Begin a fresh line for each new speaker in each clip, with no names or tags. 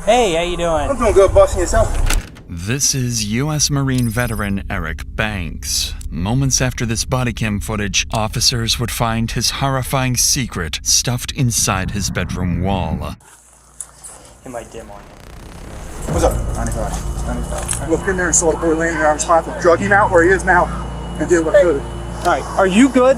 Hey, how you doing?
I'm doing good, boss, and yourself?
This is U.S. Marine veteran Eric Banks. Moments after this body cam footage, officers would find his horrifying secret stuffed inside his bedroom wall.
It might dim on you.
What's up? 95. Looked in there and saw the boy laying there. I was trying to drug him out where he is now and did what I could.
Alright, are you good?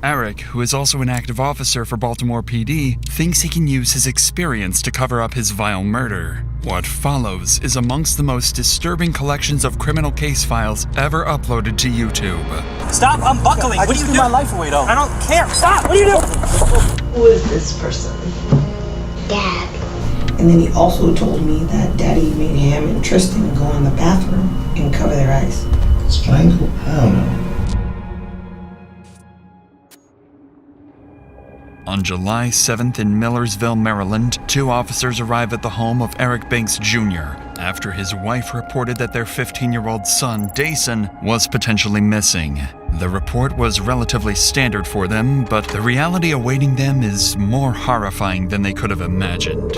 Eric, who is also an active officer for Baltimore PD, thinks he can use his experience to cover up his vile murder. What follows is amongst the most disturbing collections of criminal case files ever uploaded to YouTube.
Stop, I'm buckling. What are you doing? My life away, though. I don't care. Stop, what are you doing?
Who is this person?
Dad.
And then he also told me that Daddy made him and Tristan go in the bathroom and cover their eyes.
Strangle? I don't know.
On July 7th in Millersville, Maryland, 2 officers arrive at the home of Eric Banks Jr. after his wife reported that their 15-year-old son, Dason, was potentially missing. The report was relatively standard for them, but the reality awaiting them is more horrifying than they could have imagined.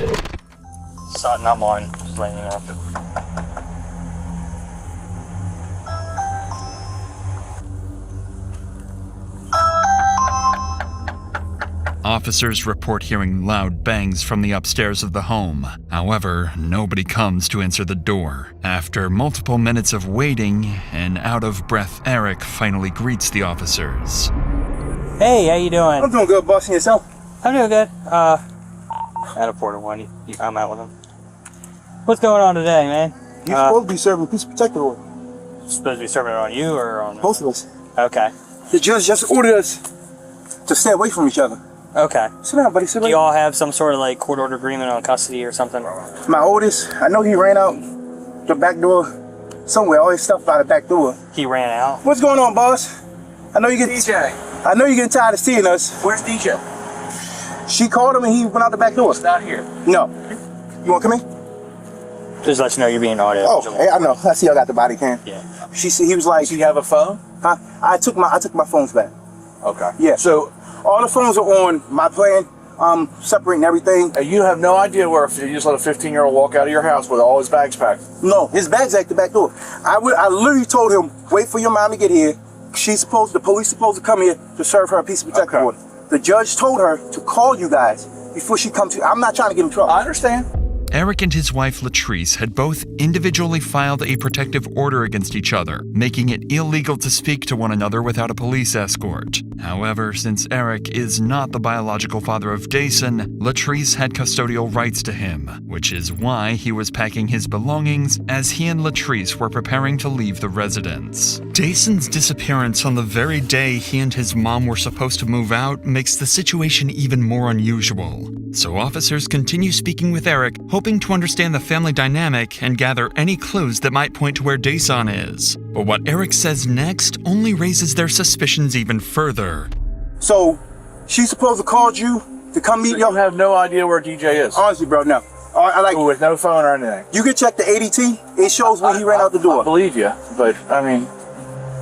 Son, not mine. Just letting you know.
Officers report hearing loud bangs from the upstairs of the home. However, nobody comes to answer the door. After multiple minutes of waiting, an out-of-breath Eric finally greets the officers.
Hey, how you doing?
I'm doing good, boss, and yourself?
I'm doing good. At a Porter one. I'm out with him. What's going on today, man?
He's supposed to be serving peace protector order.
Supposed to be serving it on you or on...
Both of us.
Okay.
The judge just ordered us to stay away from each other.
Okay.
Sit down, buddy. Sit
Do you all have some sort of like court order agreement on custody or something?
My oldest, I know he ran out the back door somewhere. All his stuff by the back door.
He ran out?
What's going on, boss? I know you get
DJ.
I know you're getting tired of seeing us.
Where's DJ?
She called him and he went out the back door.
He's not here.
No. You want to come in?
Just let you know you're being audio.
Oh, hey, I know. I see y'all got the body cam.
Yeah.
She said he was like.
Do you have a phone?
Huh? I took my phones back.
Okay.
Yeah. So all the phones are on my plan. Separating everything.
You have no idea where if you just let a 15-year-old walk out of your house with all his bags packed.
No, his bag's at the back door. I literally told him, wait for your mom to get here. The police supposed to come here to serve her a peace of protection order. The judge told her to call you guys before she comes to. I'm not trying to get in trouble.
I understand.
Eric and his wife Latrice had both individually filed a protective order against each other, making it illegal to speak to one another without a police escort. However, since Eric is not the biological father of Dason, Latrice had custodial rights to him, which is why he was packing his belongings as he and Latrice were preparing to leave the residence. Dason's disappearance on the very day he and his mom were supposed to move out makes the situation even more unusual. So officers continue speaking with Eric, hoping to understand the family dynamic and gather any clues that might point to where Dason is. But what Eric says next only raises their suspicions even further.
So, she's supposed to call you to come meet
You have no idea where DJ is.
Honestly, bro, no. I like.
With no phone or anything.
You can check the ADT. It shows when he ran out the door.
I believe you, but I mean,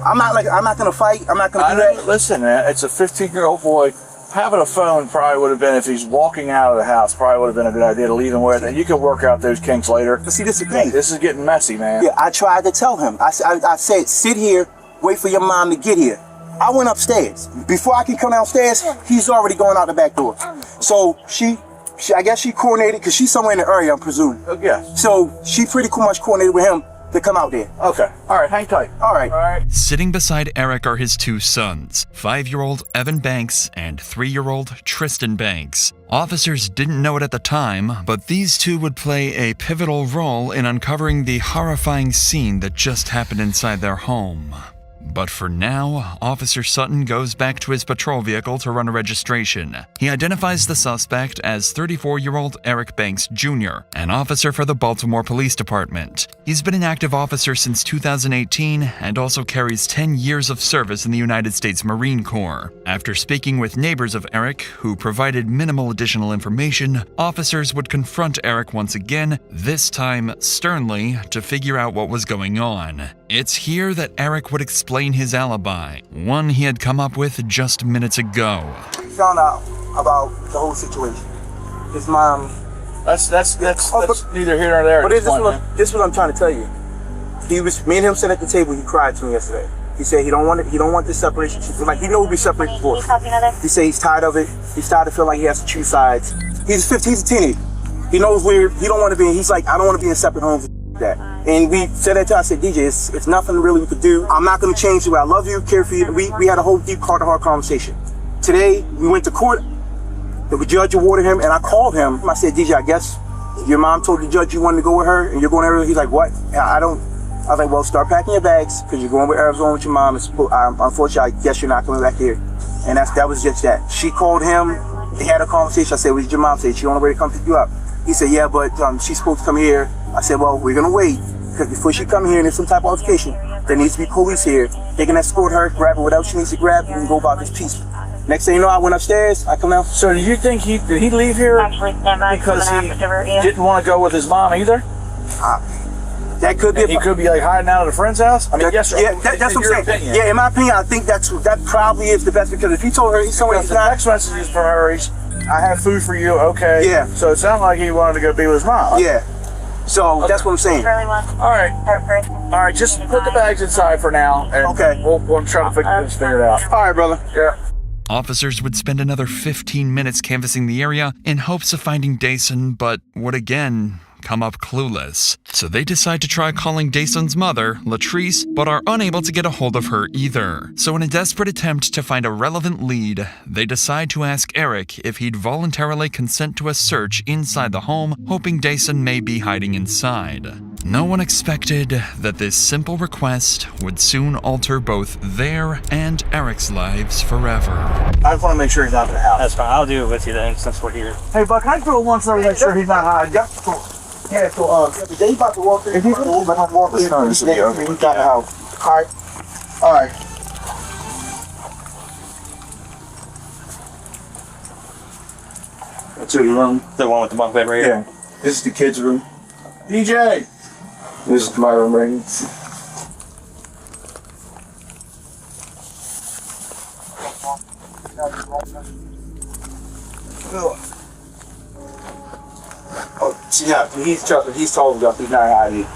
I'm not gonna fight. I'm not gonna do that.
Listen, man, it's a 15-year-old boy. Having a phone probably would have been, if he's walking out of the house, probably would have been a good idea to leave him with. And you can work out those kinks later.
But see, this is the thing.
This is getting messy, man.
Yeah, I tried to tell him. I said, sit here, wait for your mom to get here. I went upstairs. Before I could come downstairs, he's already going out the back door. So I guess she coordinated, because she's somewhere in the area, I'm presuming.
Yeah.
So she pretty much coordinated with him to come out there.
Okay. All right, hang tight.
All right.
Sitting beside Eric are his 2 sons, 5-year-old Evan Banks and 3-year-old Tristan Banks. Officers didn't know it at the time, but these 2 would play a pivotal role in uncovering the horrifying scene that just happened inside their home. But for now, Officer Sutton goes back to his patrol vehicle to run a registration. He identifies the suspect as 34-year-old Eric Banks Jr., an officer for the Baltimore Police Department. He's been an active officer since 2018 and also carries 10 years of service in the United States Marine Corps. After speaking with neighbors of Eric, who provided minimal additional information, officers would confront Eric once again, this time sternly, to figure out what was going on. It's here that Eric would explain his alibi, one he had come up with just minutes ago.
We found out about the whole situation. his mom.
That's neither here nor there.
But this is what I'm trying to tell you. Me and him sat at the table. He cried to me yesterday. He said he don't want this separation. Like, he know we'll be separated before. He said he's tired of it. He's tired of feeling like he has to choose sides. He's 15. He's a teenager. He knows where he don't want to be. He's like, I don't want to be in separate homes. That. And we said that to him. I said, DJ, it's nothing really we could do. I'm not going to change the way I love you, care for you. We had a whole deep heart-to-heart conversation. Today, we went to court. The judge awarded him, and I called him. I said, DJ, I guess your mom told the judge you wanted to go with her, and you're going to Arizona. He's like, what? And I was like, well, start packing your bags, because you're going with Arizona with your mom. Unfortunately, I guess you're not coming back here. And that was just that. She called him. They had a conversation. I said, what did your mom say? She on the way to come pick you up. He said, yeah, but she's supposed to come here. I said, well, we're going to wait, because before she come here and there's some type of altercation, there needs to be police here. They can escort her, grab her, whatever she needs to grab, and go about this peaceful. Next thing you know, I went upstairs. I come out.
So do you think did he leave here because he didn't want to go with his mom either?
That could be.
He could be like hiding out at a friend's house. I mean, yes, sir.
Yeah, that's what I'm saying.
Opinion.
Yeah, in my opinion, I think that probably is the best, because if he told her he's somewhere he's not.
Text messages from her. I have food for you. Okay.
Yeah.
So it sounded like he wanted to go be with his mom.
Yeah. So that's what I'm saying.
All right. Just put the bags inside for now, and
okay.
We'll try to figure it out.
All right, brother.
Yeah.
Officers would spend another 15 minutes canvassing the area in hopes of finding Dason, but would again come up clueless. So they decide to try calling Dason's mother, Latrice, but are unable to get a hold of her either. So in a desperate attempt to find a relevant lead, they decide to ask Eric if he'd voluntarily consent to a search inside the home, hoping Dason may be hiding inside. No one expected that this simple request would soon alter both their and Eric's lives forever.
I just want to make sure he's out of the house.
That's fine. I'll do it with you then, since we're here.
Hey, Buck, can I throw one so make sure he's not hiding? Yeah, so they about to walk in. If he's about to walk in, he's got the house. All right. That's your room.
The one with the bunk bed right here?
Yeah. This is the kids' room.
DJ.
This is my room right here. Yeah, he's told us he's not hiding.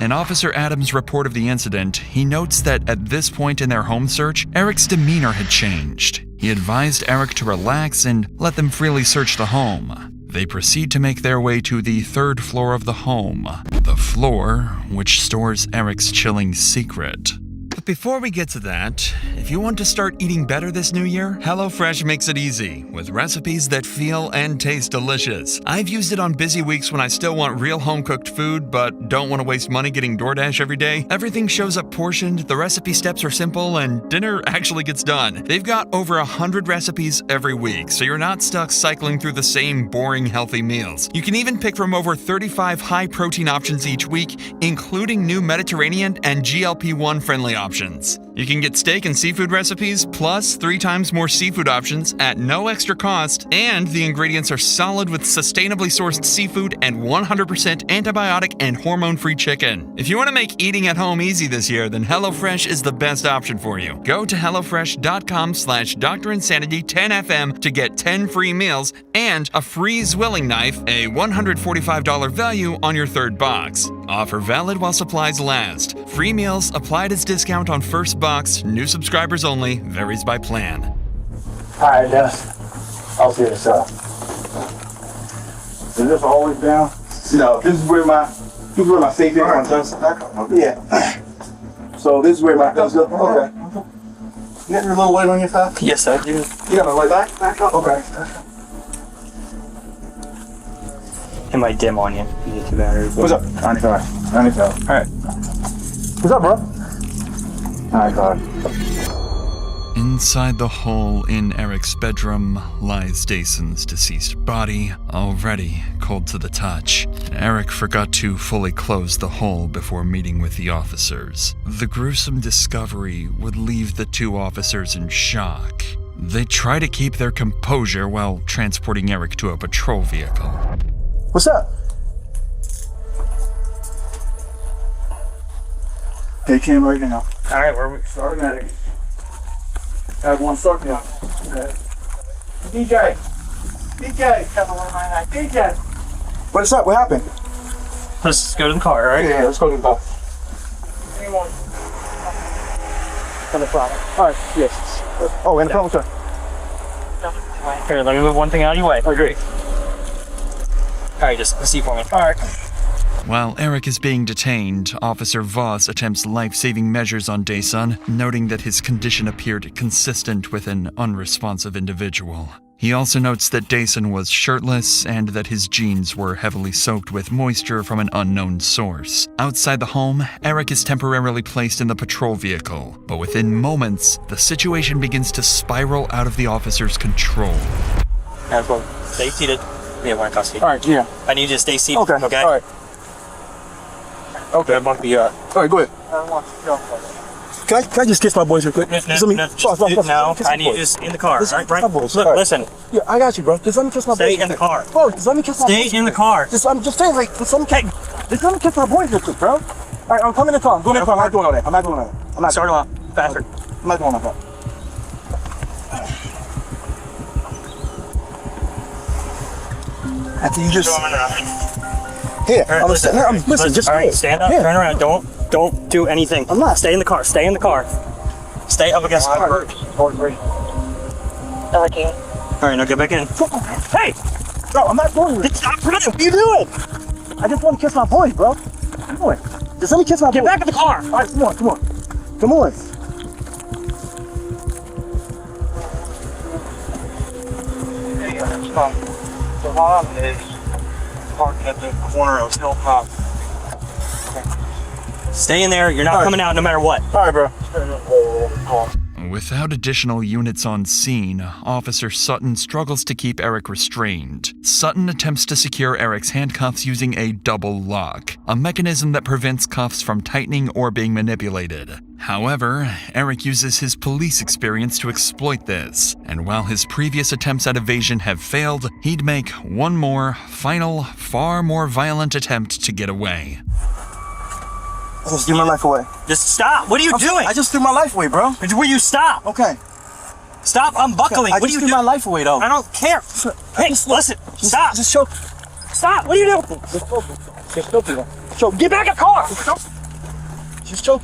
In Officer Adams' report of the incident, he notes that at this point in their home search, Eric's demeanor had changed. He advised Eric to relax and let them freely search the home. They proceed to make their way to the third floor of the home, the floor which stores Eric's chilling secret. But before we get to that, if you want to start eating better this new year, HelloFresh makes it easy, with recipes that feel and taste delicious. I've used it on busy weeks when I still want real home-cooked food, but don't want to waste money getting DoorDash every day. Everything shows up portioned, the recipe steps are simple, and dinner actually gets done. They've got over 100 recipes every week, so you're not stuck cycling through the same boring, healthy meals. You can even pick from over 35 high-protein options each week, including new Mediterranean and GLP-1 friendly options. You can get steak and seafood recipes, plus 3 times more seafood options at no extra cost, and the ingredients are solid with sustainably sourced seafood and 100% antibiotic and hormone-free chicken. If you want to make eating at home easy this year, then HelloFresh is the best option for you. Go to HelloFresh.com/DrInsanity10FM to get 10 free meals and a free Zwilling knife, a $145 value on your third box. Offer valid while supplies last. Free meals applied as discount on first box. New subscribers only. Varies by plan.
Alright, Dennis. I'll see this up. Is this always down? No, this is where my safe is. Yeah. So this is where my guns go. Okay. You got your little light on your side?
Yes, I do.
You got a light back up? Okay.
It might dim on you. You need 2 batteries.
What's up? 95. Alright. What's up, bro? 95.
Inside the hole in Eric's bedroom lies Dason's deceased body, already cold to the touch. Eric forgot to fully close the hole before meeting with the officers. The gruesome discovery would leave the 2 officers in shock. They try to keep their composure while transporting Eric to a patrol vehicle.
What's up? They came right now.
Alright, where are we?
Starting at it. Have one starting out. Okay. DJ, DJ. What's up? What happened?
Let's go to the car, all right?
Yeah, let's go to the car. All right, yes. Oh, and the phone, sir.
Here, let me move one thing out of your way.
Oh, great.
All right, just see for me.
All right.
While Eric is being detained, Officer Voss attempts life-saving measures on Daesun, noting that his condition appeared consistent with an unresponsive individual. He also notes that Daesun was shirtless and that his jeans were heavily soaked with moisture from an unknown source. Outside the home, Eric is temporarily placed in the patrol vehicle, but within moments, the situation begins to spiral out of the officer's control.
Stay seated. We have one in custody.
All right, yeah.
I need you to stay seated.
Okay.
Okay.
All right.
Okay. It won't be
All right, go ahead. Can I just kiss my boys real quick?
No, I need you just in the car.
Listen,
All right,
my boys.
Look,
All right.
listen.
Yeah, I got you, bro. Just let me kiss my boys.
Stay in the car.
Bro, just let me kiss my boys.
Stay in the car.
I'm just saying, like, just let me kiss my boys real quick, bro. All right, I'm coming in the car. I'm going in the car. I'm not doing all that. I'm not doing all that. I'm not.
Start them up. Faster.
I'm not doing all that. After you just. Here,
All right,
listen, just
all right,
here.
stand up,
Here.
turn around. Don't do anything.
I'm not.
Stay in the car. Stay in the car. Stay up against the car.
Okay.
All right, now get back in.
Hey! Bro, I'm not doing it.
Stop running.
What are you doing? I just want to kiss my boys, bro. Come on. Just let me kiss my boys.
Get back in the car.
All right, come on. Come on.
The mom is parked at the corner of Hilltop. Stay in there. You're not coming out no matter what.
All right, bro.
Without additional units on scene, Officer Sutton struggles to keep Eric restrained. Sutton attempts to secure Eric's handcuffs using a double lock, a mechanism that prevents cuffs from tightening or being manipulated. However, Eric uses his police experience to exploit this, and while his previous attempts at evasion have failed, he'd make one more, final, far more violent attempt to get away.
I just threw my life away.
Just stop. What are you doing?
I just threw my life away, bro.
Will you stop?
Okay.
Stop unbuckling.
I
What are
just
you
threw
doing?
my life away, though.
I don't care. Hey, listen. Stop.
Just choke.
Stop. What are you doing?
Just choke me.
Choke. Get back in the car.
Just choke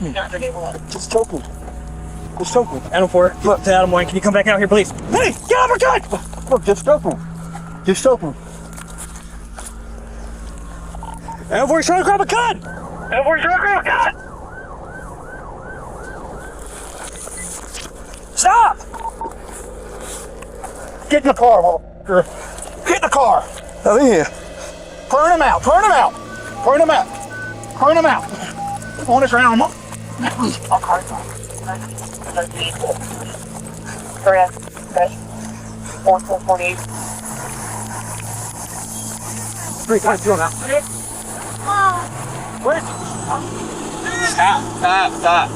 me. Just choke me. Just choke me.
Adam 4. Look, to Adam 1. Can you come back out here, please? Hey, get out of our gun.
Look, just choke me. Just choke me.
Adam 4 is trying to grab a gun. Adam 4 is trying to grab a gun. Stop.
Get in the car, motherfucker. Get in the car. Now in here. Turn him out. Turn him out. Turn him out. Turn him out. On the ground.
Correct. Okay. 4448.
3.2 now. Where? Stop.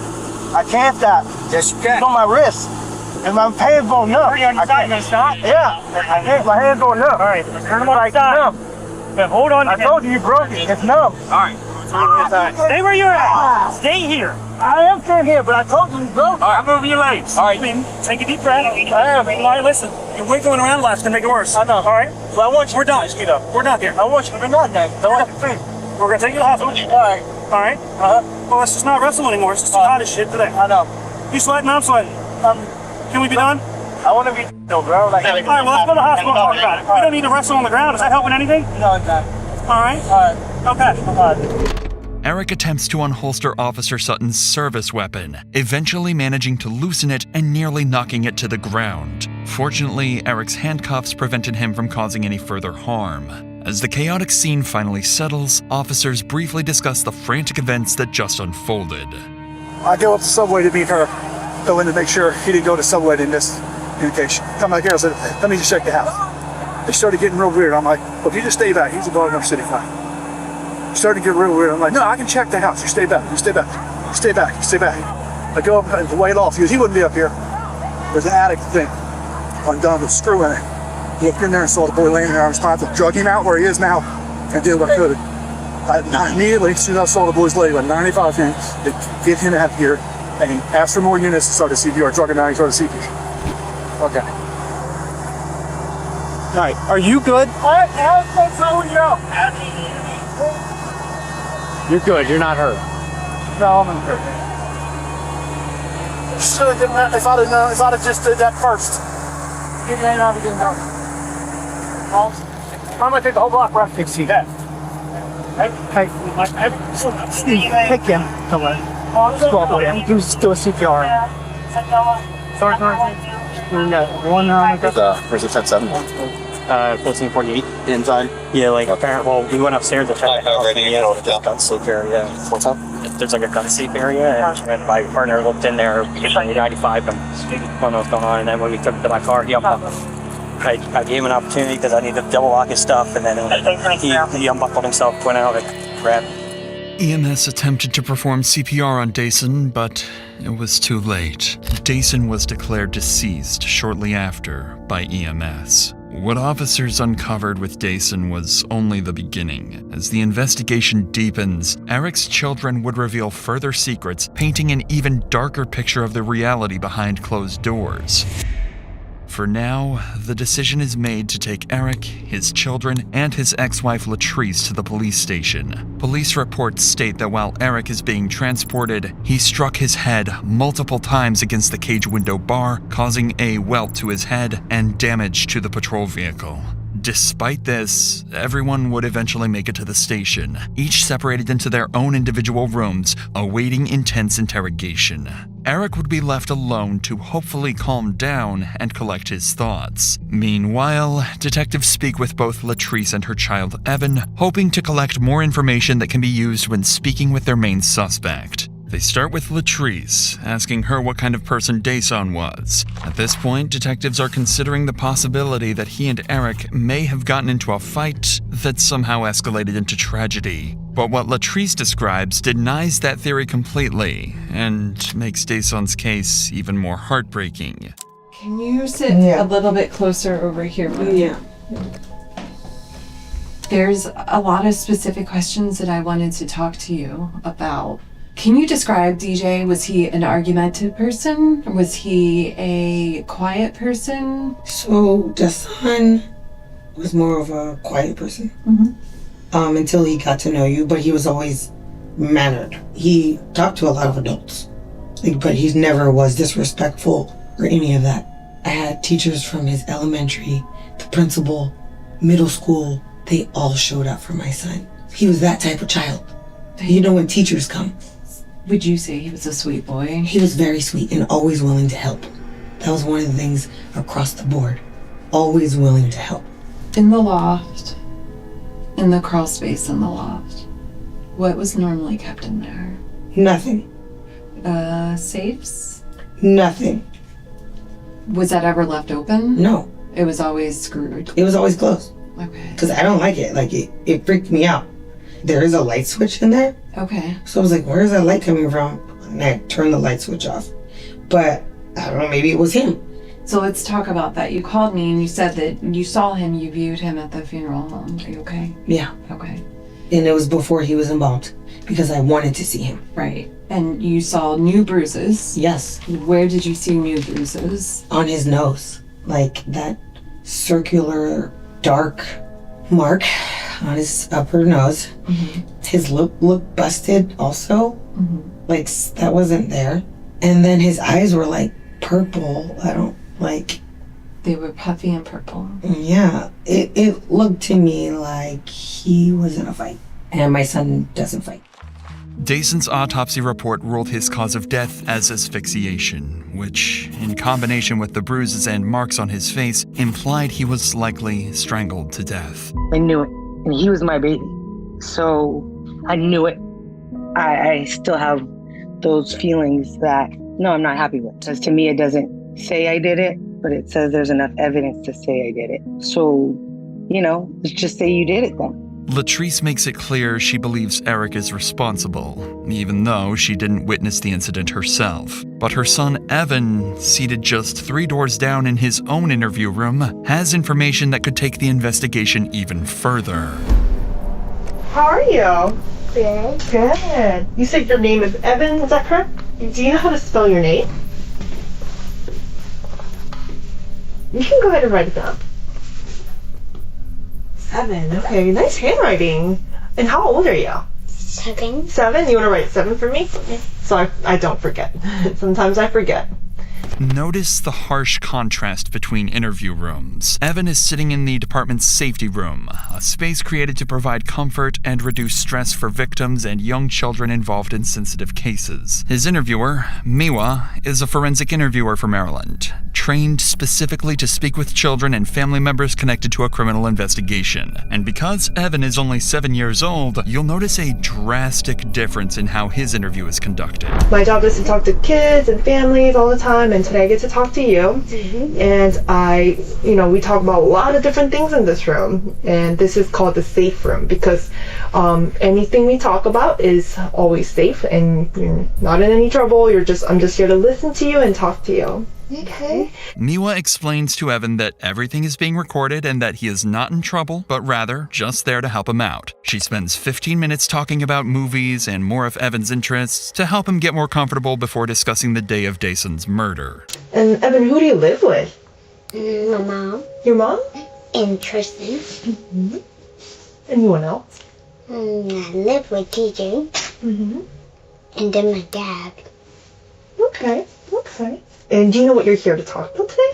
I can't stop.
Yes, you can.
It's on my wrist. And my hand's going numb.
Are you on your side? You gonna stop?
Yeah. My hand's going numb.
All right. Turn them on the side.
Numb.
But hold on.
I told you broke it. It's numb.
All right. Stay where you're at. Stay here.
I am staying here, but I told you broke it.
All right, I'm moving your legs. All right. Take a deep breath. I am. All right, listen. Your weight going around left can make it worse.
I know.
All right.
But I want you.
We're done. We're done here.
I want you to be not that. I want you to think.
We're gonna take you to the hospital.
All right.
All right. Well, let's just not wrestle anymore. It's just too hot as shit today.
I know.
You sweating? I'm sweating. Can we be done?
I want to be no, bro. Like,
All right. Well, let's go to the hospital and talk about it. We don't need to wrestle on the ground. Is that helping anything?
no, it's not.
All right.
All right.
Okay.
Eric attempts to unholster Officer Sutton's service weapon, eventually managing to loosen it and nearly knocking it to the ground. Fortunately, Eric's handcuffs prevented him from causing any further harm. As the chaotic scene finally settles, officers briefly discuss the frantic events that just unfolded.
I go up to Subway to meet her, go in to make sure he didn't go to Subway in this communication. Come back here, I said, let me just check the house. They started getting real weird. I'm like, well, if you just stay back, he's a Baltimore City fine. Started to get real weird. I'm like, no, I can check the house. You stay back. You stay back. You stay back. You stay back. I go up and wait off. He goes, he wouldn't be up here. There's an attic thing undone with a screw in it. Looked in there and saw the boy laying there. I was trying to drug him out where he is now and did what I could. I immediately, as soon as I saw the boy's leg, went 95 hands to get him out of here and asked for more units to start the CPR. Drug him out and started CPR. Okay. All right, are you good? You're good, you're not hurt. No, I'm hurt. Should have done that if I'd have just did that first. You may not have been done. I'm gonna take the whole block, bro. See that. Hey, Steve, take him. Come on. Just walk away. Do a CPR. Sorry, one
Where's the 10-7?
1448.
Inside?
Yeah, like, well, we went upstairs to check the house.
already,
Yeah, the gun sleep area.
What's up?
There's like a gun sleep area, and my partner looked in there, 95, and I don't know what's going on. And then when we took it to my car, he unbuckled. I gave him an opportunity because I needed to double lock his stuff, and then he unbuckled himself, went out, and grabbed.
EMS attempted to perform CPR on Dason, but it was too late. Dason was declared deceased shortly after by EMS. What officers uncovered with Dason was only the beginning. As the investigation deepens, Eric's children would reveal further secrets, painting an even darker picture of the reality behind closed doors. For now, the decision is made to take Eric, his children, and his ex-wife Latrice to the police station. Police reports state that while Eric is being transported, he struck his head multiple times against the cage window bar, causing a welt to his head and damage to the patrol vehicle. Despite this, everyone would eventually make it to the station, each separated into their own individual rooms, awaiting intense interrogation. Eric would be left alone to hopefully calm down and collect his thoughts. Meanwhile, detectives speak with both Latrice and her child Evan, hoping to collect more information that can be used when speaking with their main suspect. They start with Latrice, asking her what kind of person Dason was. At this point, detectives are considering the possibility that he and Eric may have gotten into a fight that somehow escalated into tragedy. But what Latrice describes denies that theory completely, and makes Dason's case even more heartbreaking.
Can you sit a little bit closer over here?
Yeah.
There's a lot of specific questions that I wanted to talk to you about. Can you describe DJ? Was he an argumentative person? Was he a quiet person?
So the son was more of a quiet person until he got to know you, but he was always mannered. He talked to a lot of adults, but he never was disrespectful or any of that. I had teachers from his elementary, the principal, middle school, they all showed up for my son. He was that type of child. You know when teachers come.
Would you say he was a sweet boy?
He was very sweet and always willing to help. That was one of the things across the board. Always willing to help.
In the loft, in the crawl space in the loft, what was normally kept in there?
Nothing.
Safes?
Nothing.
Was that ever left open?
No.
It was always screwed?
It was always closed.
Okay.
Because I don't like it. Like, it freaked me out. There is a light switch in there.
Okay.
So I was like, where's that light coming from? And I turned the light switch off. But I don't know, maybe it was him.
So let's talk about that. You called me and you said that you saw him, you viewed him at the funeral home. Are you okay?
Yeah.
Okay.
And it was before he was embalmed because I wanted to see him.
Right. And you saw new bruises.
Yes.
Where did you see new bruises?
On his nose. Like that circular dark mark on his upper nose. His lip looked busted also. Like that wasn't there. And then his eyes were like purple.
They were puffy and purple.
Yeah. It looked to me like he was in a fight. And my son doesn't fight.
Dason's autopsy report ruled his cause of death as asphyxiation, which, in combination with the bruises and marks on his face, implied he was likely strangled to death.
I knew it. And he was my baby. So I knew it. I still have those feelings that, no, I'm not happy with. Because to me, it doesn't say I did it, but it says there's enough evidence to say I did it. So, let's just say you did it then.
Latrice makes it clear she believes Eric is responsible, even though she didn't witness the incident herself. But her son Evan, seated just 3 doors down in his own interview room, has information that could take the investigation even further.
How are you? Good. Good. You said your name is Evan, is that correct? Do you know how to spell your name? You can go ahead and write it down. 7. Okay, nice handwriting. And how old are you?
7.
7? You want to write 7 for me? So I don't forget. Sometimes I forget.
Notice the harsh contrast between interview rooms. Evan is sitting in the department's safety room, a space created to provide comfort and reduce stress for victims and young children involved in sensitive cases. His interviewer, Miwa, is a forensic interviewer from Maryland, trained specifically to speak with children and family members connected to a criminal investigation. And because Evan is only 7 years old, you'll notice a drastic difference in how his interview is conducted.
My job is to talk to kids and families all the time, and today I get to talk to you. And we talk about a lot of different things in this room, and this is called the safe room because anything we talk about is always safe and you're not in any trouble. I'm just here to listen to you and talk to you. Okay.
Miwa explains to Evan that everything is being recorded and that he is not in trouble, but rather just there to help him out. She spends 15 minutes talking about movies and more of Evan's interests to help him get more comfortable before discussing the day of Dason's murder.
And Evan, who do you live with?
My mom.
Your mom?
And Tristan.
Mm-hmm. Anyone else?
I live with TJ.
Mm-hmm.
And then my dad.
Okay. And do you know what you're here to talk about today?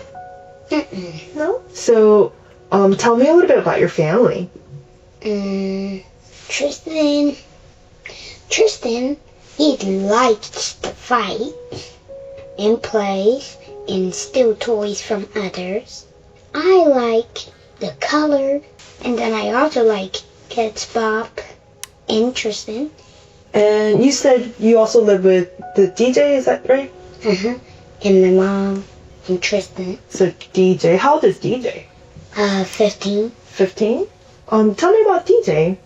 Mm-mm.
No? So, tell me a little bit about your family.
Tristan, he likes to fight and play and steal toys from others. I like the color, and then I also like Kids Bop and Tristan.
And you said you also live with the DJ, is that right?
Uh-huh. And my mom and Tristan.
So DJ, how old is DJ?
15.
15? Tell me about DJ.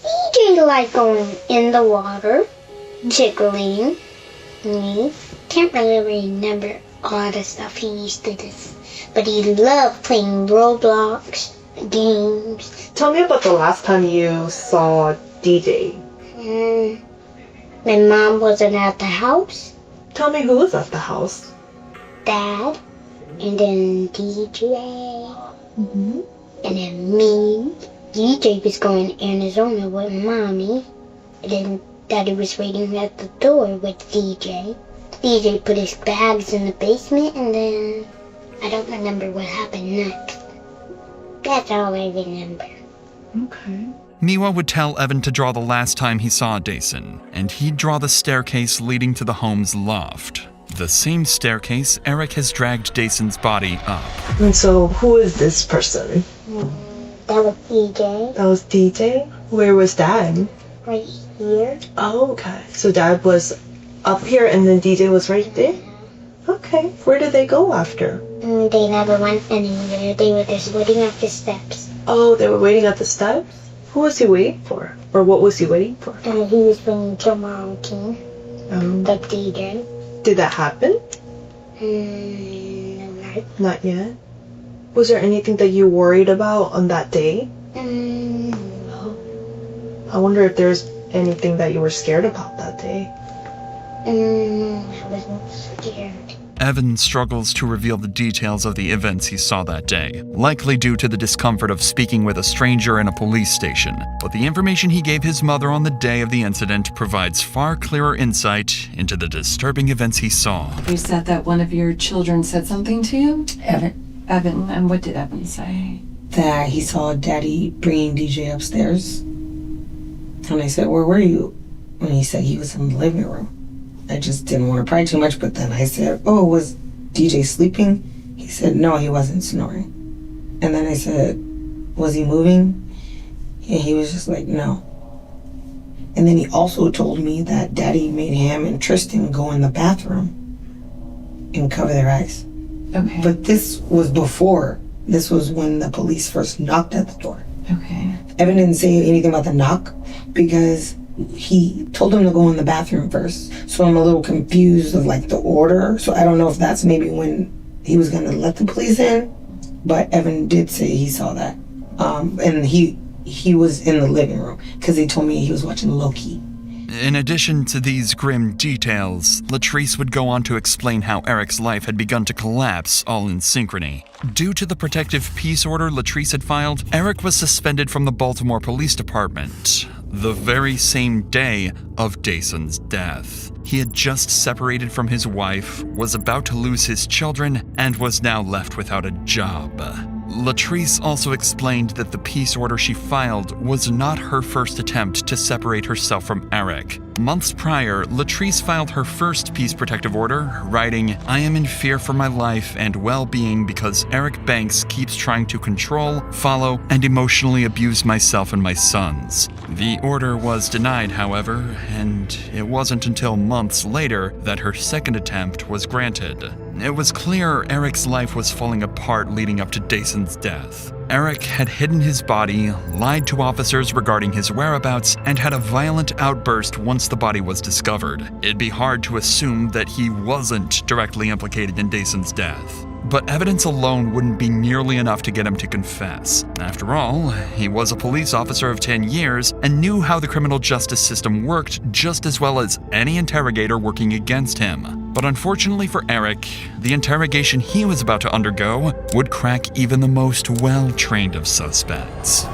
DJ like going in the water, tickling me. Can't really remember all the stuff he used to do. But he loved playing Roblox games.
Tell me about the last time you saw DJ.
My mom wasn't at the house.
Tell me who was at the house.
Dad, and then DJ, and then me. DJ was going to Arizona with Mommy, and then Daddy was waiting at the door with DJ. DJ put his bags in the basement, and then I don't remember what happened next. That's all I remember.
Okay.
Miwa would tell Evan to draw the last time he saw Dason, and he'd draw the staircase leading to the home's loft. The same staircase Eric has dragged Dason's body up.
And so, who is this person?
That was DJ.
That was DJ? Where was Dad?
Right here.
Oh, okay. So Dad was up here and then DJ was right there? Okay. Where did they go after?
They never went anywhere. They were just waiting at the steps.
Oh, they were waiting at the steps? Who was he waiting for? Or what was he waiting for?
He was waiting for Mom King. The DJ.
Did that happen?
No.
Not yet. Was there anything that you worried about on that day?
No.
I wonder if there's anything that you were scared about that day.
I wasn't scared.
Evan struggles to reveal the details of the events he saw that day, likely due to the discomfort of speaking with a stranger in a police station. But the information he gave his mother on the day of the incident provides far clearer insight into the disturbing events he saw.
You said that one of your children said something to you? Evan, and what did Evan say?
That he saw Daddy bringing DJ upstairs. And I said, where were you? And he said he was in the living room. I just didn't want to pry too much, but then I said, oh, was DJ sleeping? He said, no, he wasn't snoring. And then I said, was he moving? And he was just like, no. And then he also told me that Daddy made him and Tristan go in the bathroom and cover their eyes.
Okay.
But this was before. This was when the police first knocked at the door.
Okay.
Evan didn't say anything about the knock because he told him to go in the bathroom first. So I'm a little confused of like the order. So I don't know if that's maybe when he was gonna let the police in. But Evan did say he saw that. And he was in the living room because he told me he was watching Loki.
In addition to these grim details, Latrice would go on to explain how Eric's life had begun to collapse all in synchrony. Due to the protective peace order Latrice had filed, Eric was suspended from the Baltimore Police Department the very same day of Dason's death. He had just separated from his wife, was about to lose his children, and was now left without a job. Latrice also explained that the peace order she filed was not her first attempt to separate herself from Eric. Months prior, Latrice filed her first peace protective order, writing, "I am in fear for my life and well-being because Eric Banks keeps trying to control, follow, and emotionally abuse myself and my sons." The order was denied, however, and it wasn't until months later that her second attempt was granted. It was clear Eric's life was falling apart leading up to Dason's death. Eric had hidden his body, lied to officers regarding his whereabouts, and had a violent outburst once the body was discovered. It'd be hard to assume that he wasn't directly implicated in Dason's death. But evidence alone wouldn't be nearly enough to get him to confess. After all, he was a police officer of 10 years and knew how the criminal justice system worked just as well as any interrogator working against him. But unfortunately for Eric, the interrogation he was about to undergo would crack even the most well-trained of suspects.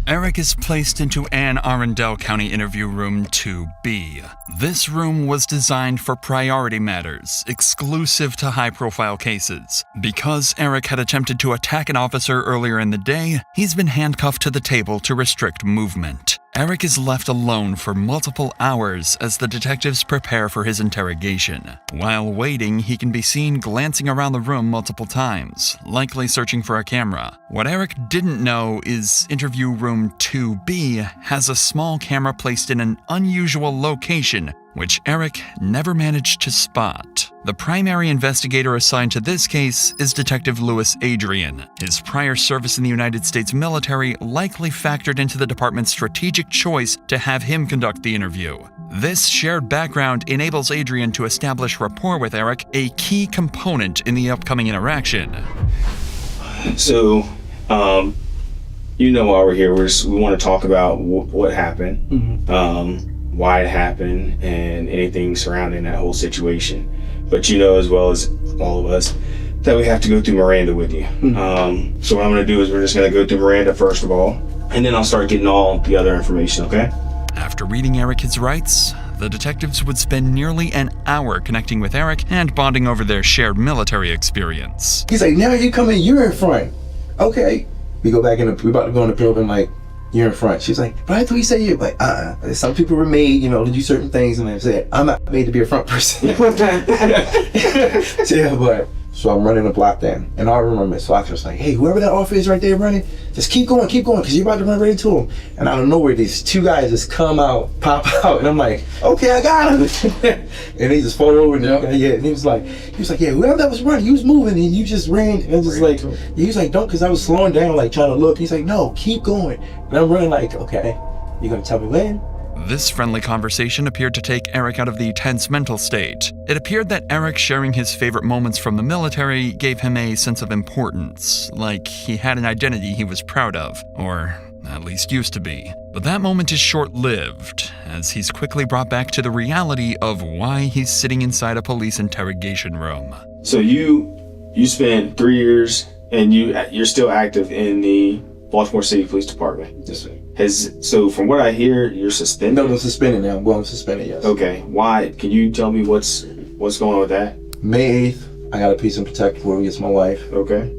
Eric is placed into Anne Arundel County Interview Room 2B. This room was designed for priority matters, exclusive to high-profile cases. Because Eric had attempted to attack an officer earlier in the day, he's been handcuffed to the table to restrict movement. Eric is left alone for multiple hours as the detectives prepare for his interrogation. While waiting, he can be seen glancing around the room multiple times, likely searching for a camera. What Eric didn't know is Interview Room 2B has a small camera placed in an unusual location, which Eric never managed to spot. The primary investigator assigned to this case is Detective Louis Adrian. His prior service in the United States military likely factored into the department's strategic choice to have him conduct the interview. This shared background enables Adrian to establish rapport with Eric, a key component in the upcoming interaction.
So, why we're here. We want to talk about what happened, why it happened, and anything surrounding that whole situation. But you know as well as all of us that we have to go through Miranda with you. So what I'm going to do is we're just going to go through Miranda first of all, and then I'll start getting all the other information, okay?
After reading Eric his rights, the detectives would spend nearly an hour connecting with Eric and bonding over their shared military experience.
He's like, now you come in, you're in front. Okay. We go back in, we about to go in the building, like, you're in front. She's like, but I thought you said you're like, some people were made, to do certain things, and I said, I'm not made to be a front person. So I'm running the block then, and I remember so I was like, hey, whoever that officer is right there running, just keep going, because you're about to run right into him. And out of nowhere, these two guys just come out, pop out, and I'm like, okay, I got him. And he just fall over, and and he was like, yeah, whoever that was running, he was moving, and you just ran, and just like, he was like, don't, because I was slowing down, like trying to look. He's like, no, keep going. And I'm running like, okay, you gonna tell me when?
This friendly conversation appeared to take Eric out of the tense mental state. It appeared that Eric sharing his favorite moments from the military gave him a sense of importance, like he had an identity he was proud of, or at least used to be. But that moment is short-lived, as he's quickly brought back to the reality of why he's sitting inside a police interrogation room.
So you spent 3 years, and you're still active in the Baltimore City Police Department.
Yes, sir.
So from what I hear, you're suspended?
No, I'm suspended now. I'm going suspended, yes.
Okay. Why? Can you tell me what's going on with that?
May 8th, I got a peace and protective order against my wife.
Okay.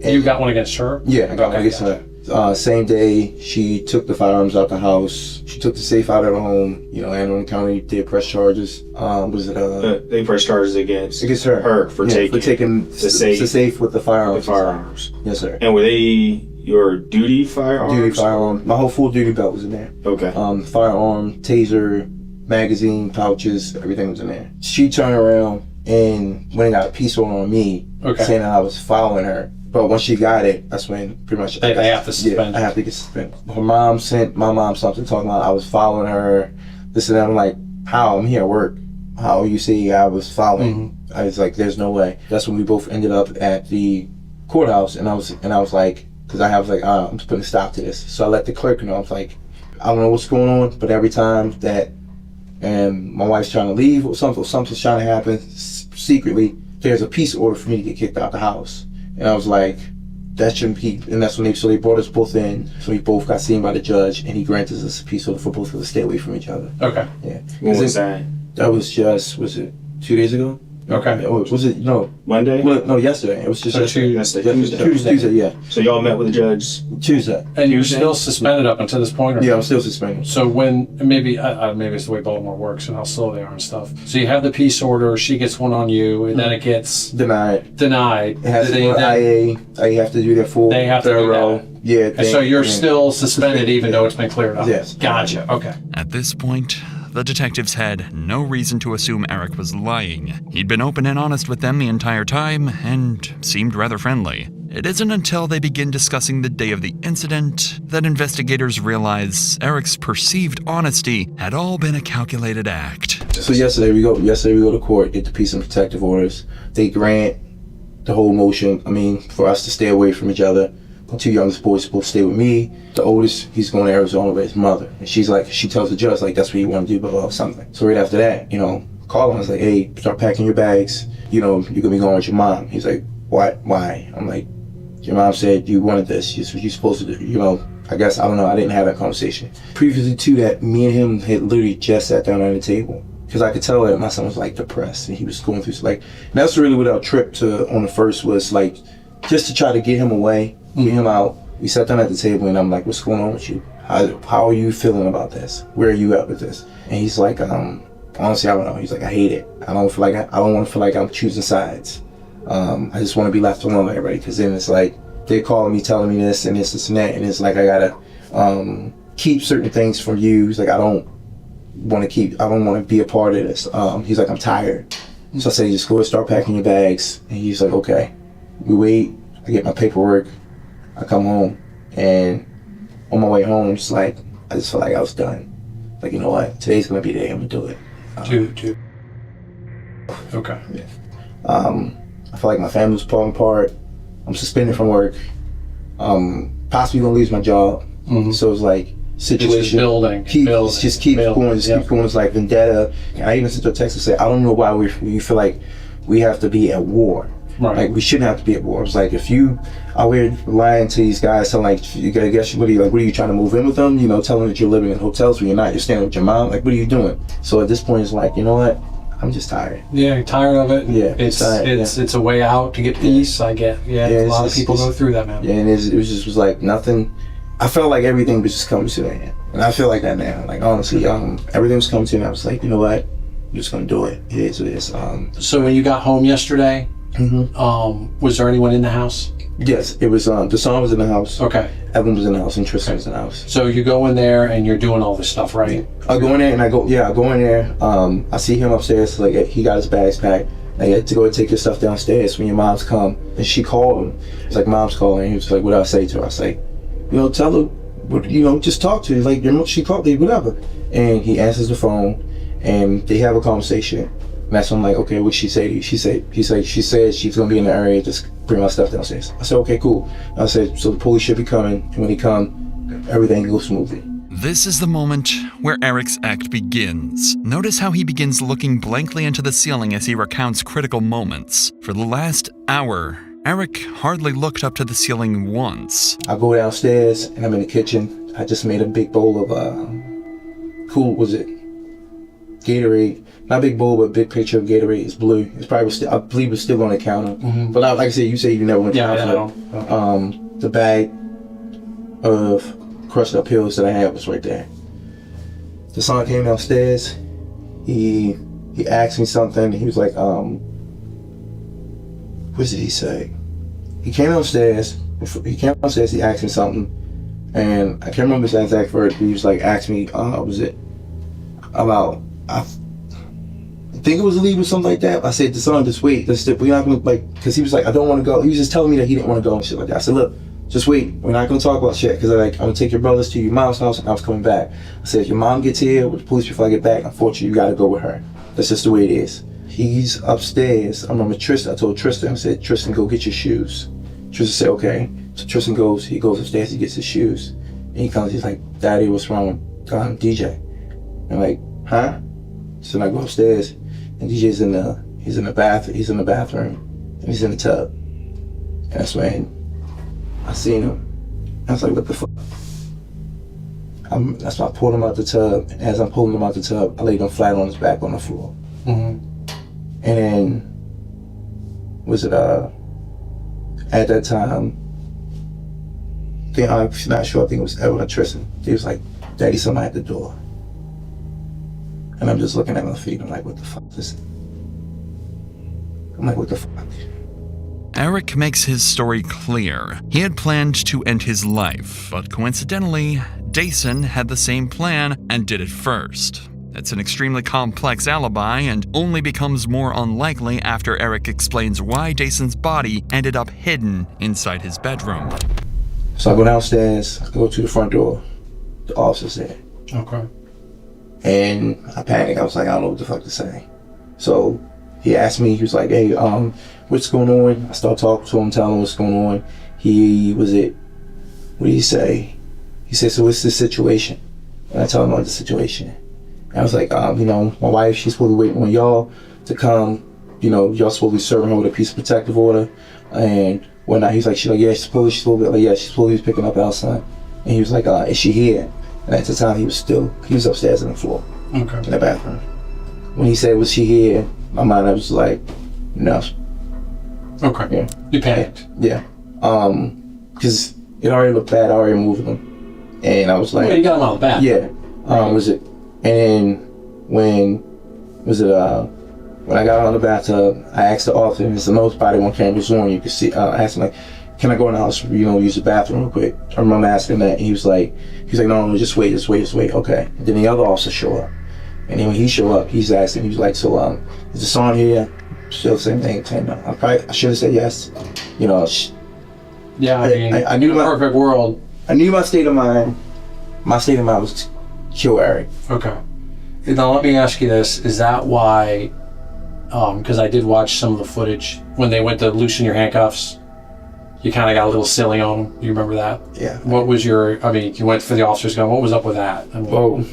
You got one against her?
Yeah, I got one against her. Same day, she took the firearms out the house. She took the safe out of the home. Anne Arundel County did press charges.
They pressed charges against
her.
Her for taking
the safe with the firearms.
The firearms.
Yes, sir.
And were they your duty firearms?
Duty firearm. My whole full duty belt was in there.
Okay.
Firearm, taser, magazine, pouches, everything was in there. She turned around and went and got a peace order on me, saying that I was following her. But once she got it, that's when pretty much
they have to suspend.
Yeah, I have to get suspended. Her mom sent my mom something talking about I was following her, this and that. I'm like, how? I'm here at work. How you say I was following? I was like, there's no way. That's when we both ended up at the courthouse, and I was like, because I'm just putting a stop to this. So I let the clerk know. I was like, I don't know what's going on, but every time that my wife's trying to leave or something's trying to happen, secretly, there's a peace order for me to get kicked out the house. And I was like, that shouldn't be, and that's when they brought us both in, so we both got seen by the judge, and he granted us a peace order for both of us to stay away from each other.
Okay.
Yeah.
What was that?
That was just, was it 2 days ago?
Okay.
Was it, no.
Monday?
Well, no, yesterday. It was just
Tuesday.
Yeah.
So y'all met with the judge
Tuesday.
And you're still suspended up until this point? Or
Yeah, I'm still suspended.
So when, maybe it's the way Baltimore works and how slow they are and stuff. So you have the peace order, she gets one on you, and then it gets
denied.
It
has to go to IA. You have to do their full
They have to do
thorough.
that.
Yeah.
And so you're still suspended even though it's been cleared up?
Yes.
Gotcha, okay.
At this point, the detectives had no reason to assume Eric was lying. He'd been open and honest with them the entire time and seemed rather friendly. It isn't until they begin discussing the day of the incident that investigators realize Eric's perceived honesty had all been a calculated act.
So yesterday we go to court, get the peace and protective orders. They grant the whole motion, for us to stay away from each other. The 2 youngest boys supposed to stay with me. The oldest, he's going to Arizona with his mother. And she tells the judge, that's what you want to do, blah, something. So right after that, call him. I was like, hey, start packing your bags. You're going to be going with your mom. He's like, what? Why? I'm like, your mom said you wanted this. You're supposed to do, I guess, I don't know. I didn't have that conversation. Previously to that, me and him had literally just sat down at the table. Because I could tell that my son was depressed and he was going through, and that's really what our trip on the first was, just to try to get him away. Get him out. We sat down at the table and I'm like, what's going on with you? How are you feeling about this? Where are you at with this? And he's like, honestly, I don't know. He's like, I hate it. I don't want to feel like I'm choosing sides. I just want to be left alone with everybody, because then it's like they're calling me, telling me this and this and that, and it's like I gotta keep certain things from you. He's like, I don't want to be a part of this. He's like, I'm tired. So I say, just go and start packing your bags. And he's like, okay. We wait. I get my paperwork. I come home, and on my way home, I just feel like I was done. You know what? Today's gonna be the day I'm gonna do it.
Okay.
Yeah. I feel like my family's falling apart. I'm suspended from work. Possibly gonna lose my job.
Mm-hmm.
So it's like situation.
It's just building.
Keeps going. It's like vendetta. And I even sent her a text and say, I don't know why we feel like we have to be at war.
Right.
We shouldn't have to be at war. It's like, if you are here lying to these guys, telling you gotta guess, what are you trying to move in with them? Telling them that you're living in hotels where you're not. You're staying with your mom. What are you doing? So at this point, it's like, you know what? I'm just tired.
Yeah, you're tired of it.
Yeah,
it's a way out to get peace. I get. Yeah, a lot of people go through that, man.
Yeah, and it was like nothing. I felt like everything was just coming to an end, and I feel like that now. Honestly, everything was coming to an end. I was like, you know what? I'm just gonna do it. It is what it is.
So when you got home yesterday, was there anyone in the house?
Yes, it was. Deshaun was in the house.
Okay.
Evan was in the house, and Tristan was in the house.
So you go in there and you're doing all this stuff, right?
I go in there and I go in there. I see him upstairs. He got his bags packed. I had to go and take your stuff downstairs when your mom's come. And she called him. It's like, mom's calling. And he was like, what do I say to her? I was like, tell her, just talk to her. She called me, whatever. And he answers the phone, and they have a conversation. And that's when I'm like, okay, what'd she say to you? She said she's gonna be in the area, just bring my stuff downstairs. I said, okay, cool. I said, so the police should be coming, and when they come, everything goes smoothly.
This is the moment where Eric's act begins. Notice how he begins looking blankly into the ceiling as he recounts critical moments. For the last hour, Eric hardly looked up to the ceiling once.
I go downstairs, and I'm in the kitchen. I just made a big bowl of, Gatorade. Not big bowl, but big picture of Gatorade. It's blue. It's probably still, I believe it's still on the counter. Mm-hmm. But like I said, you say you never went to the hospital. The bag of crushed up pills that I had was right there. The son came downstairs. He asked me something. He was like, what did he say? He came downstairs. He asked me something, and I can't remember his exact word. He was like, asked me, I think it was a leave or something like that. I said to son, just wait. We're not gonna because he was like, I don't want to go. He was just telling me that he didn't want to go and shit like that. I said, look, just wait. We're not gonna talk about shit, because I'm gonna take your brothers to your mom's house and I was coming back. I said, if your mom gets here with the police before I get back, unfortunately, you gotta go with her. That's just the way it is. He's upstairs. I remember Tristan. I told Tristan, I said, Tristan, go get your shoes. Tristan said, okay. So Tristan goes upstairs, he gets his shoes. And he comes, he's like, Daddy, what's wrong? DJ. I'm like, huh? So I go upstairs, and DJ's in the bathroom, and he's in the tub. And that's when I seen him. I was like, what the fuck? That's why I pulled him out the tub, and as I'm pulling him out the tub, I laid him flat on his back on the floor. And then, at that time, I'm not sure, I think it was Evan or Tristan. He was like, Daddy, somebody at the door. And I'm just looking at my feet, I'm like, what the fuck is this? I'm like, what the fuck?
Eric makes his story clear. He had planned to end his life, but coincidentally, Dason had the same plan and did it first. It's an extremely complex alibi and only becomes more unlikely after Eric explains why Dason's body ended up hidden inside his bedroom.
So I go downstairs, I go to the front door, the officer's there.
Okay.
And I panicked, I was like, I don't know what the fuck to say. So he asked me, he was like, hey, what's going on? I started talking to him, telling him what's going on. What did he say? He said, so what's the situation? And I told him about the situation. And I was like, my wife, she's supposed to wait on y'all to come. Y'all supposed to be serving her with a piece of protective order and whatnot. He's like, she's supposed to be picking up our son. And he was like, is she here? And at the time, he was upstairs on the floor, in the bathroom. When he said, was she here? My mind, I was like, no.
Okay.
Yeah.
You panicked.
Yeah. Because it already looked bad. I already moved him, and I was like,
you got him out of the bath.
Yeah. And then when I got out of the bathtub, I asked the officer, there's no body on cameras on, you can see, I asked him like, can I go in the house, use the bathroom real quick? I remember asking that, and he was like, no, just wait, okay. And then the other officer showed up. And then when he showed up, he's asking, he was like, so, is the son here? Still the same thing, I should have said yes.
Yeah, I knew my perfect world.
I knew my state of mind. My state of mind was to kill Eric.
Okay. Now let me ask you this, is that why, because I did watch some of the footage, when they went to loosen your handcuffs, you kind of got a little silly on them. Do you remember that?
Yeah.
What was you went for the officer's gun. What was up with that?
Well,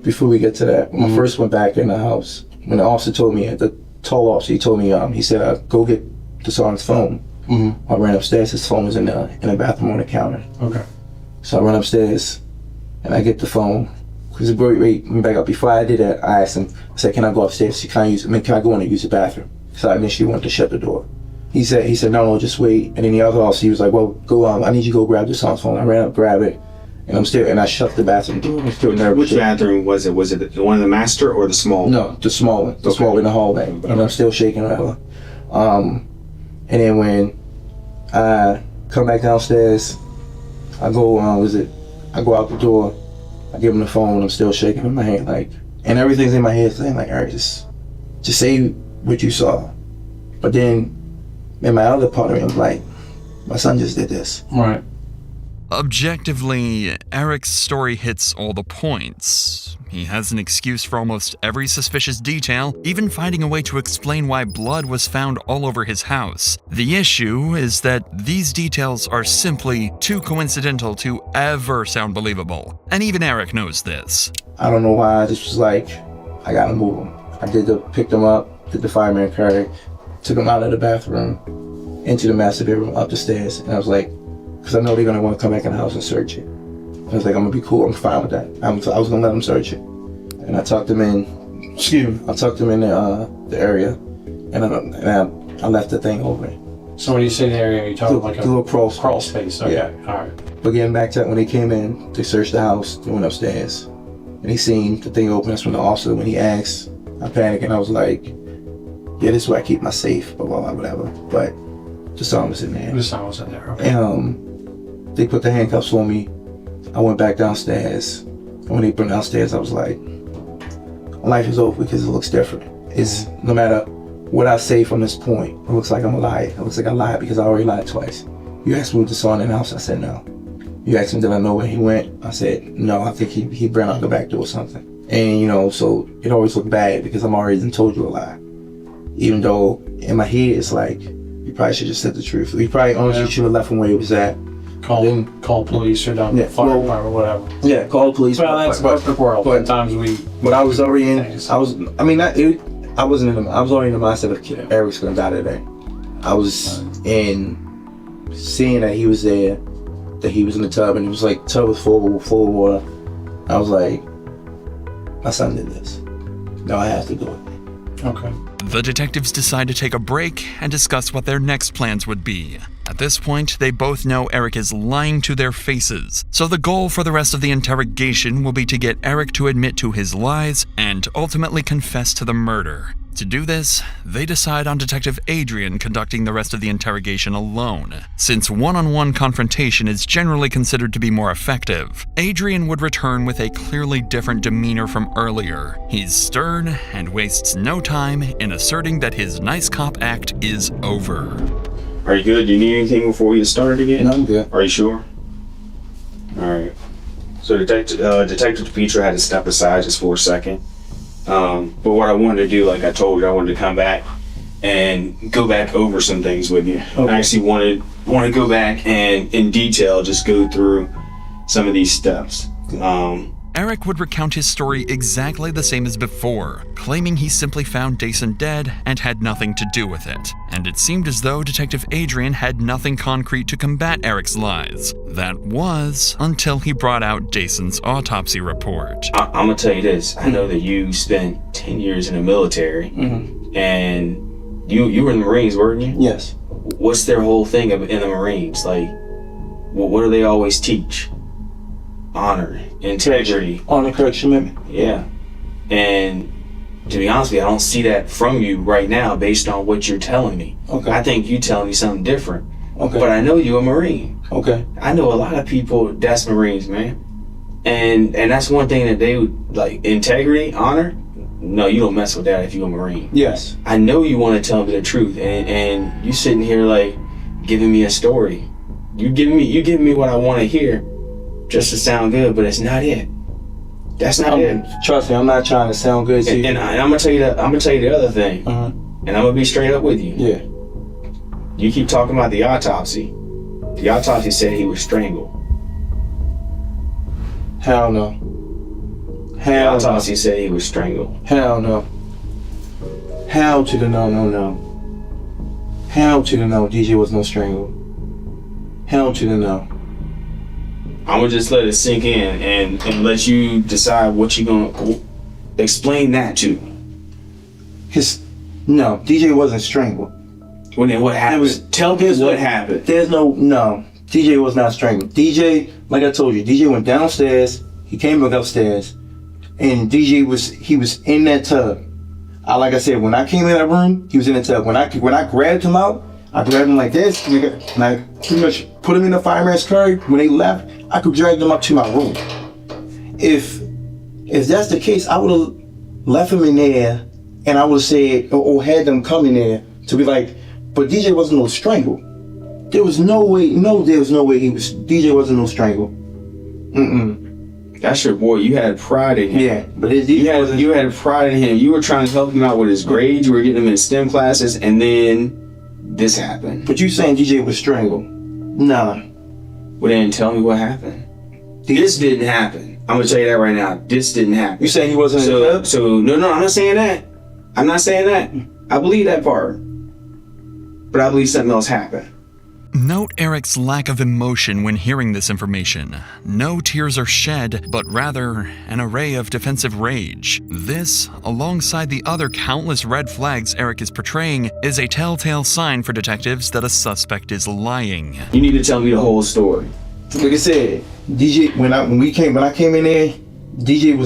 before we get to that, when I first went back in the house, when the officer told me, the tall officer, he told me, he said, go get the sergeant's phone. I ran upstairs, his phone was in the bathroom on the counter.
Okay.
So I run upstairs, and I get the phone. Because wait, back up. Before I did that, I asked him, I said, can I go upstairs? Can I go in and use the bathroom? So I initially wanted to shut the door. He said, no, just wait. And then the other officer, he was like, well, go, I need you to go grab the son's phone. I ran up, grab it, and I shut the bathroom door. I'm still nervous.
Which bathroom was it? Was it the one in the master or the small one?
No, the small one. The small one in the hallway. And I'm still shaking, whatever. And then when I come back downstairs, I go out the door, I give him the phone, I'm still shaking in my hand, and everything's in my head saying, Eric, just say what you saw. But then, in my other part of me, I'm like, my son just did this.
Right.
Objectively, Eric's story hits all the points. He has an excuse for almost every suspicious detail, even finding a way to explain why blood was found all over his house. The issue is that these details are simply too coincidental to ever sound believable. And even Eric knows this.
I don't know why, I just was like, I gotta move him. I picked him up, did the fireman carry, took him out of the bathroom, into the master bedroom, up the stairs, and I was like, because I know they're gonna want to come back in the house and search it. I was like, I'm gonna be cool, I'm fine with that. I was gonna let them search it. And I tucked them in, the area, and I left the thing open.
So when you say the area, you're talking like a
little
crawl space. Okay,
yeah.
All right.
But getting back to when they came in, they searched the house, they went upstairs, and he seen the thing open. That's when the officer, when he asked, I panicked and I was like, yeah, this is where I keep my safe, blah, blah, blah, whatever. But the son was in there.
The son was in there, okay.
And they put the handcuffs on me. I went back downstairs. And when they put me downstairs, I was like, life is over because it looks different. It's no matter what I say from this point, it looks like I'm a liar. It looks like I lied because I already lied twice. You asked me what the son in the house, I said no. You asked me did I know where he went, I said no, I think he ran out the back door or something. And so it always looked bad because I'm already told you a lie. Even though in my head it's like, you probably should have said the truth. You probably honestly should have left him where he was at.
Call police or down
Yeah,
fire
well,
department or whatever.
Yeah, call the police.
Well, that's the world.
But
Sometimes we.
But I was already in. I was. I mean, I wasn't in. I was already in the mindset of Eric's gonna die today. I was in seeing that he was there, that he was in the tub, and it was like tub was full of water. I was like, my son did this. No, I have to do it.
Okay.
The detectives decide to take a break and discuss what their next plans would be. At this point, they both know Eric is lying to their faces, so the goal for the rest of the interrogation will be to get Eric to admit to his lies and ultimately confess to the murder. To do this, they decide on Detective Adrian conducting the rest of the interrogation alone. Since one-on-one confrontation is generally considered to be more effective, Adrian would return with a clearly different demeanor from earlier. He's stern and wastes no time in asserting that his nice cop act is over.
Are you good? Do you need anything before we get started again?
No, I'm good.
Are you sure? Alright. So Detective DePietro had to step aside just for a second. But what I wanted to do, like I told you, I wanted to come back and go back over some things with you. Okay. I actually want to go back and in detail just go through some of these steps.
Eric would recount his story exactly the same as before, claiming he simply found Jason dead and had nothing to do with it. And it seemed as though Detective Adrian had nothing concrete to combat Eric's lies. That was until he brought out Jason's autopsy report.
I'm gonna tell you this. I know that you spent 10 years in the military, and you were in the Marines, weren't you?
Yes.
What's their whole thing in the Marines? Like, what do they always teach? Honor, integrity.
Honor, correction, commitment.
Yeah. And to be honest with you, I don't see that from you right now based on what you're telling me.
Okay.
I think you telling me something different.
Okay.
But I know you're a Marine.
Okay.
I know a lot of people that's Marines, man. And that's one thing that they would, like, integrity, honor. No, you don't mess with that if you're a Marine.
Yes.
I know you want to tell me the truth, and you sitting here like giving me a story. You giving me what I want to hear, just to sound good, but it's not it. That's not it.
Trust me, I'm not trying to sound good to you.
And I'm gonna tell you the other thing. And I'm gonna be straight up with you.
Yeah.
You keep talking about the autopsy. The autopsy said he was strangled.
Hell no.
The autopsy said he was strangled.
Hell no. Hell to the no. Hell to the no. DJ was no strangle. Hell to the no.
I'm gonna just let it sink in and let you decide what you're gonna explain that to.
No, DJ wasn't strangled.
Well, then what happened? Tell me what happened.
There's no, DJ was not strangled. DJ, like I told you, DJ went downstairs, he came back upstairs, and DJ was in that tub. Like I said, when I came in that room, he was in the tub. When I grabbed him out, I grabbed him like this, and I pretty much put him in the fireman's carry. When they left, I could drag them up to my room. If that's the case, I would have left him in there, and I would have said, or had them come in there to be like, but DJ wasn't no strangle. There was no way, DJ wasn't no strangle.
That's your boy. You had pride in him.
Yeah, but
you had pride in him. You were trying to help him out with his grades. You were getting him in STEM classes, and then this happened.
But you saying DJ was strangled? Nah.
Well, then tell me what happened. This didn't happen. I'm gonna tell you that right now. This didn't happen.
You saying he wasn't in the club?
So no, I'm not saying that. I'm not saying that. I believe that part, but I believe something else happened.
Note Eric's lack of emotion when hearing this information. No tears are shed, but rather an array of defensive rage. This, alongside the other countless red flags Eric is portraying, is a telltale sign for detectives that a suspect is lying.
You need to tell me the whole story.
Like I said, DJ, when I came in there, DJ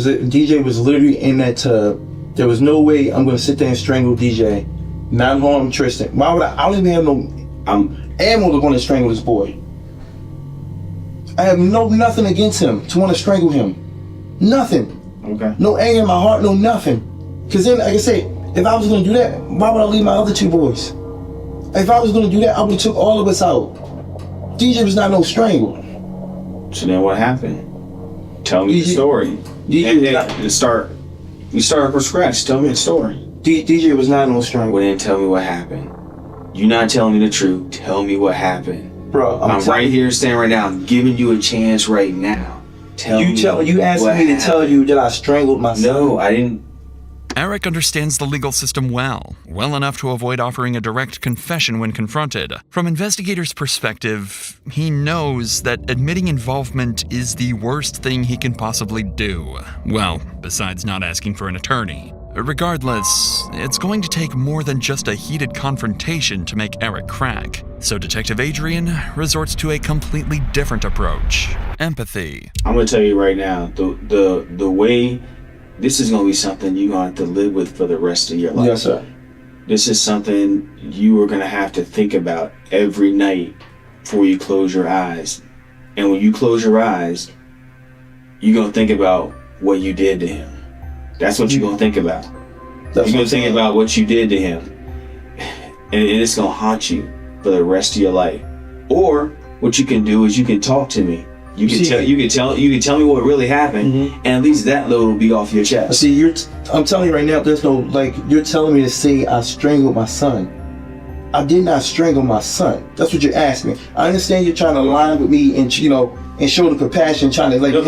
was literally in that tub. There was no way I'm gonna sit there and strangle DJ, not harm Tristan. Why would I don't even have no ammo to want to strangle this boy. I have nothing against him to want to strangle him. Nothing.
Okay.
No anger in my heart, no nothing. Because then, like I said, if I was going to do that, why would I leave my other two boys? If I was going to do that, I would have took all of us out. DJ was not no strangle.
So then what happened? Tell me the story. We start from scratch. Tell me the story.
DJ was not no strangle.
Well, then tell me what happened. You're not telling me the truth. Tell me what happened.
Bro,
I'm right here standing right now. I'm giving you a chance right now.
You asked me to tell you that I strangled my son.
No, I didn't.
Eric understands the legal system well enough to avoid offering a direct confession when confronted. From investigators' perspective, he knows that admitting involvement is the worst thing he can possibly do. Well, besides not asking for an attorney. Regardless, it's going to take more than just a heated confrontation to make Eric crack. So Detective Adrian resorts to a completely different approach. Empathy.
I'm gonna tell you right now, the way this is gonna be something you're gonna have to live with for the rest of your life.
Yes, sir.
This is something you are gonna have to think about every night before you close your eyes. And when you close your eyes, you're gonna think about what you did to him. That's what you're gonna think about. You're gonna think about what you did to him. And it's gonna haunt you for the rest of your life. Or what you can do is you can talk to me. You can tell me what really happened, and at least that load will be off your chest.
See, I'm telling you right now, there's no, like, you're telling me to say I strangled my son. I did not strangle my son. That's what you're asking me. I understand you're trying to line with me and, you know, and show the compassion, trying to, like, but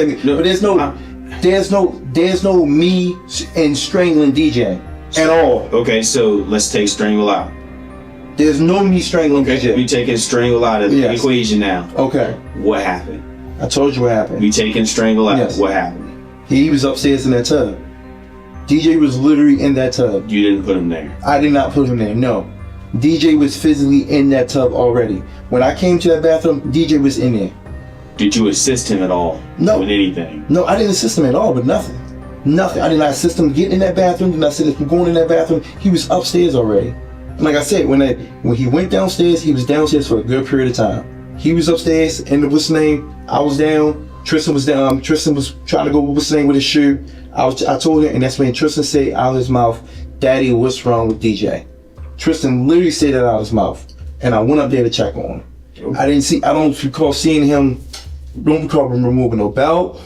there's no me and strangling DJ at all.
Okay, so let's take strangle out.
There's no me strangling DJ.
We taking strangle out of the equation now.
Okay.
What happened?
I told you what happened.
We taking strangle out.
Yes.
What happened?
He was upstairs in that tub. DJ was literally in that tub.
You didn't put him there.
I did not put him there, no. DJ was physically in that tub already. When I came to that bathroom, DJ was in there.
Did you assist him at all?
No.
With anything?
No, I didn't assist him at all, but nothing. Nothing. I did not assist him getting in that bathroom. Did not assist him going in that bathroom. He was upstairs already. And like I said, when he went downstairs, he was downstairs for a good period of time. He was upstairs, and what's his name? I was down. Tristan was down. Tristan was trying to go, what's his name, with his shoe. I told him, and that's when Tristan said out of his mouth, "Daddy, what's wrong with DJ?" Tristan literally said that out of his mouth, and I went up there to check on him. I don't recall seeing him. Don't recall him removing no belt.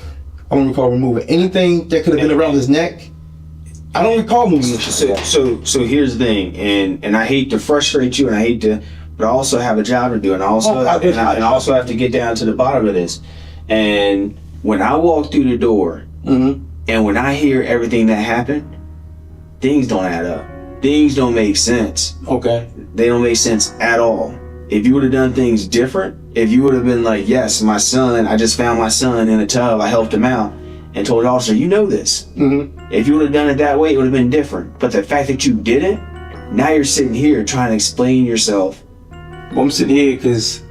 I don't recall removing anything that could have been around his neck. I don't recall moving shit.
So here's the thing, and I hate to frustrate you, and I hate to, but I also have a job to do, and I also have to get down to the bottom of this. And when I walk through the door, and when I hear everything that happened, things don't add up. Things don't make sense.
Okay.
They don't make sense at all. If you would have done things different, if you would have been like, yes, my son, I just found my son in a tub, I helped him out, and told the officer, you know this. If you would have done it that way, it would have been different. But the fact that you didn't, now you're sitting here trying to explain yourself.
Well, I'm sitting here because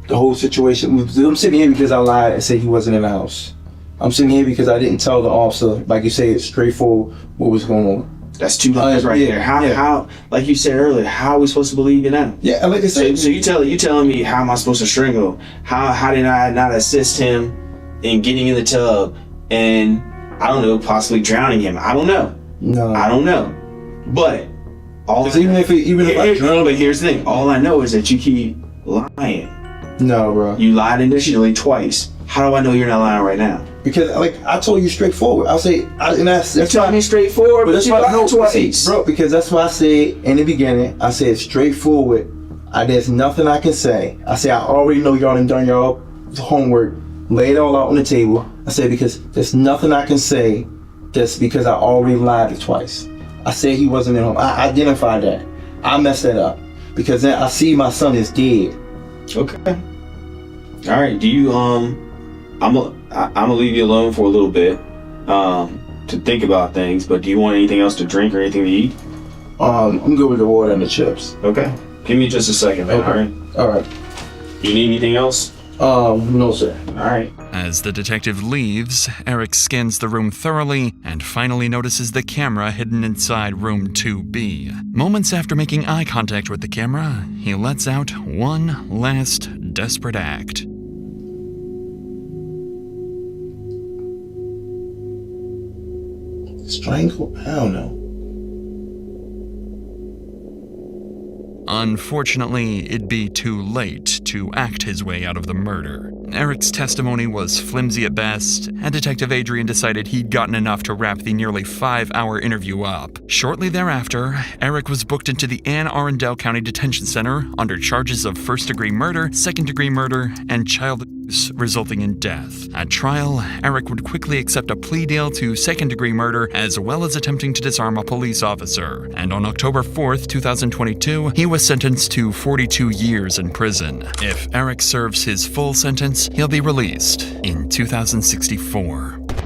the whole situation, I'm sitting here because I lied and said he wasn't in the house. I'm sitting here because I didn't tell the officer, like you said, straightforward what was going on.
That's two lies right there. How, like you said earlier, how are we supposed to believe you now?
Yeah, like I said.
So you telling me how am I supposed to strangle? How did I not assist him in getting in the tub and, I don't know, possibly drowning him? I don't know.
No.
I don't know. But
even if I drown,
but here's the thing. All I know is that you keep lying.
No, bro.
You lied initially twice. How do I know you're not lying right now?
Because, like, I told you straightforward. I'll say,
you told me straightforward, but that's why I know twice.
Bro, because that's why I said in the beginning, I said straightforward. There's nothing I can say. I said, I already know y'all done y'all homework, lay it all out on the table. I said, because there's nothing I can say just because I already lied twice. I said he wasn't in home. I identified that. I messed that up. Because then I see my son is dead.
Okay. All right. Do you, I'm gonna leave you alone for a little bit to think about things, but do you want anything else to drink or anything to eat?
I'm good with the water and the chips.
Okay. Give me just a second, man.
Okay. All right.
You need anything else?
No, sir.
All right.
As the detective leaves, Eric scans the room thoroughly and finally notices the camera hidden inside room 2B. Moments after making eye contact with the camera, he lets out one last desperate act.
Strangle? I don't know.
Unfortunately, it'd be too late to act his way out of the murder. Eric's testimony was flimsy at best, and Detective Adrian decided he'd gotten enough to wrap the nearly 5-hour interview up. Shortly thereafter, Eric was booked into the Anne Arundel County Detention Center under charges of first-degree murder, second-degree murder, and child abuse resulting in death. At trial, Eric would quickly accept a plea deal to second-degree murder as well as attempting to disarm a police officer. And on October 4th, 2022, he was sentenced to 42 years in prison. If Eric serves his full sentence, he'll be released in 2064.